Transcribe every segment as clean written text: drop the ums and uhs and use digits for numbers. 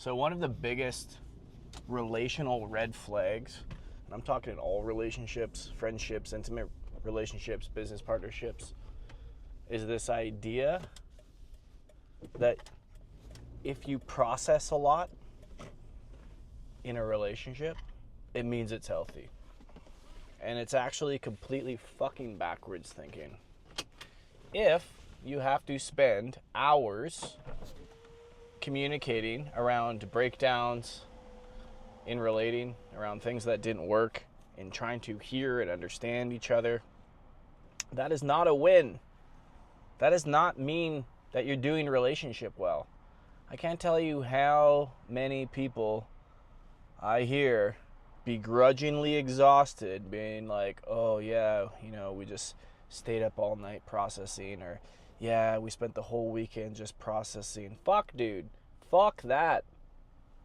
So one of the biggest relational red flags, and I'm talking in all relationships, friendships, intimate relationships, business partnerships, is this idea that if you process a lot in a relationship, it means it's healthy. And it's actually completely fucking backwards thinking. If you have to spend hours communicating around breakdowns, in relating, around things that didn't work, in trying to hear and understand each other, that is not a win. That does not mean that you're doing relationship well. I can't tell you how many people I hear begrudgingly exhausted, being like, oh yeah, we just stayed up all night processing, or yeah, we spent the whole weekend just processing. Fuck, dude. Fuck that.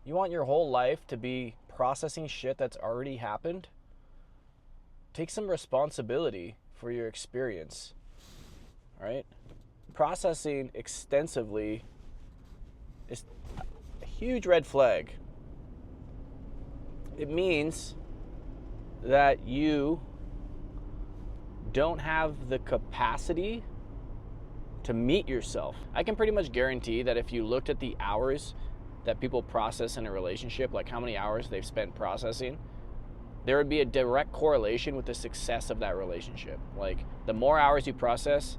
You want your whole life to be processing shit that's already happened? Take some responsibility for your experience. All right? Processing extensively is a huge red flag. It means that you don't have the capacity to meet yourself. I can pretty much guarantee that if you looked at the hours that people process in a relationship, like how many hours they've spent processing, there would be a direct correlation with the success of that relationship. Like, the more hours you process,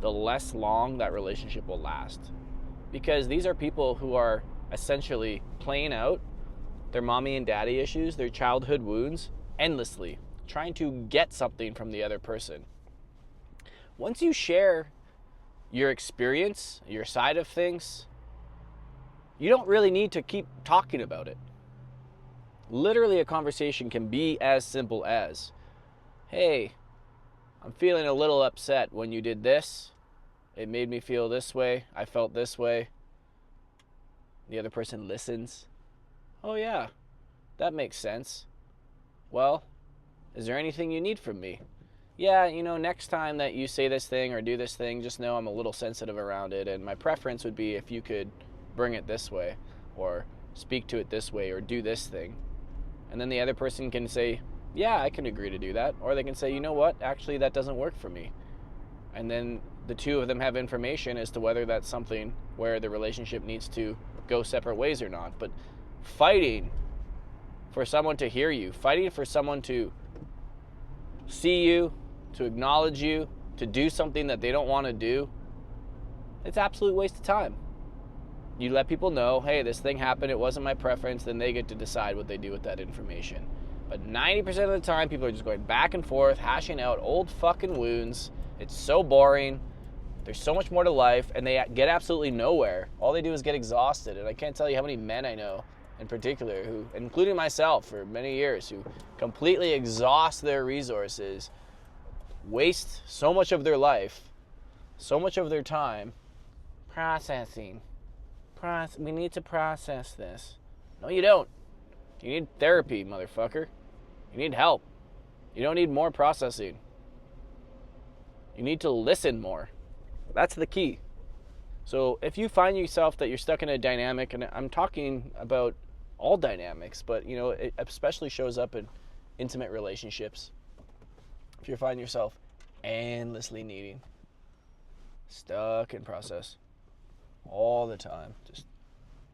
the less long that relationship will last. Because these are people who are essentially playing out their mommy and daddy issues, their childhood wounds, endlessly, trying to get something from the other person. Once you share your experience, your side of things, you don't really need to keep talking about it. Literally, a conversation can be as simple as, hey, I'm feeling a little upset when you did this. It made me feel this way. I felt this way. The other person listens. Oh yeah, that makes sense. Well, is there anything you need from me? Yeah, next time that you say this thing or do this thing, just know I'm a little sensitive around it, and my preference would be if you could bring it this way, or speak to it this way, or do this thing. And then the other person can say, yeah, I can agree to do that. Or they can say, you know what, actually that doesn't work for me. And then the two of them have information as to whether that's something where the relationship needs to go separate ways or not. But fighting for someone to hear you, fighting for someone to see you, to acknowledge you, to do something that they don't want to do, it's absolute waste of time. You let people know, hey, this thing happened, it wasn't my preference, then they get to decide what they do with that information. But 90% of the time, people are just going back and forth, hashing out old fucking wounds. It's so boring. There's so much more to life, and they get absolutely nowhere. All they do is get exhausted, and I can't tell you how many men I know in particular, who, including myself for many years, who completely exhaust their resources, waste so much of their life, so much of their time processing. We need to process this. No, you don't. You need therapy, motherfucker. You need help. You don't need more processing. You need to listen more. That's the key. So if you find yourself that you're stuck in a dynamic, and I'm talking about all dynamics, but it especially shows up in intimate relationships. If you find yourself endlessly needing, stuck in process all the time, just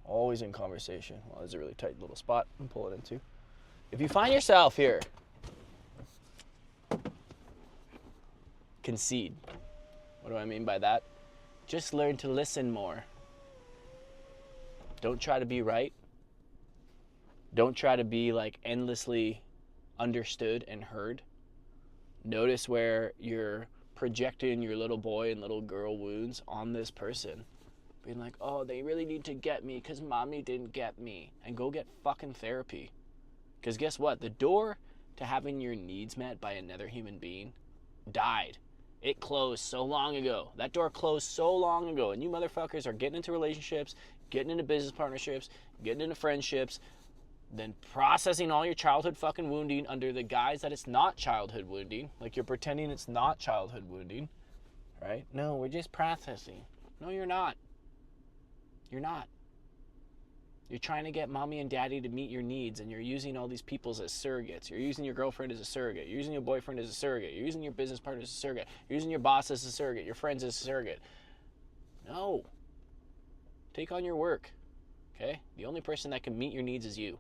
always in conversation. Well, there's a really tight little spot I'm pulling into. If you find yourself here, concede. What do I mean by that? Just learn to listen more. Don't try to be right. Don't try to be endlessly understood and heard. Notice where you're projecting your little boy and little girl wounds on this person. Being like, oh, they really need to get me because mommy didn't get me. And go get fucking therapy. Because guess what? The door to having your needs met by another human being died. It closed so long ago. That door closed so long ago. And you motherfuckers are getting into relationships, getting into business partnerships, getting into friendships, then processing all your childhood fucking wounding under the guise that it's not childhood wounding. Like you're pretending it's not childhood wounding, right? No, we're just processing. No, you're not. You're not. You're trying to get mommy and daddy to meet your needs, and you're using all these people as surrogates. You're using your girlfriend as a surrogate. You're using your boyfriend as a surrogate. You're using your business partner as a surrogate. You're using your boss as a surrogate. Your friends as a surrogate. No. Take on your work. Okay? The only person that can meet your needs is you.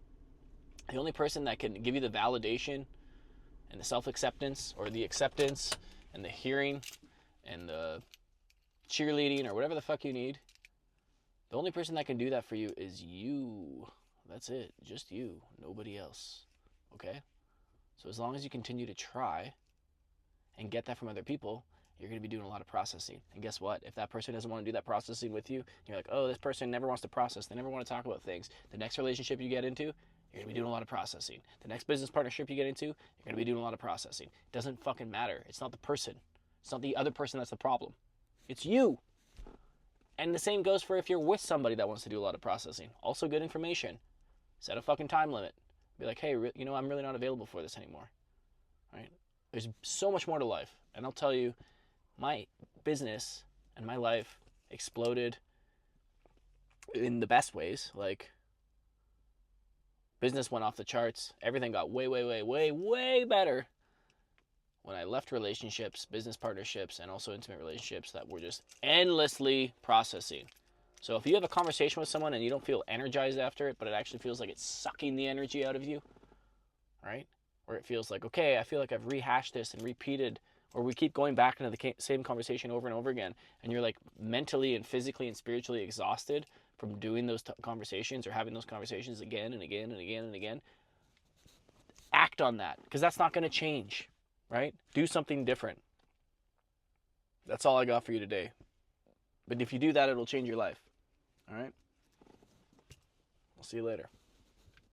The only person that can give you the validation and the self-acceptance, or the acceptance and the hearing and the cheerleading or whatever the fuck you need, the only person that can do that for you is you. That's it. Just you. Nobody else. Okay? So as long as you continue to try and get that from other people, you're going to be doing a lot of processing. And guess what? If that person doesn't want to do that processing with you, you're like, oh, this person never wants to process. They never want to talk about things. The next relationship you get into, you're going to be doing a lot of processing. The next business partnership you get into, you're going to be doing a lot of processing. It doesn't fucking matter. It's not the person. It's not the other person that's the problem. It's you. And the same goes for if you're with somebody that wants to do a lot of processing. Also good information. Set a fucking time limit. Be like, hey, you know, I'm really not available for this anymore. Right? There's so much more to life. And I'll tell you, my business and my life exploded in the best ways. Like, business went off the charts. Everything got way better when I left relationships, business partnerships, and also intimate relationships that were just endlessly processing. So if you have a conversation with someone and you don't feel energized after it, but it actually feels like it's sucking the energy out of you, right? Or it feels like, okay, I feel like I've rehashed this and repeated, or we keep going back into the same conversation over and over again, and you're like mentally and physically and spiritually exhausted from doing those conversations or having those conversations again and again and again and again, act on that, because that's not going to change, right? Do something different. That's all I got for you today. But if you do that, it'll change your life. All right? I'll see you later.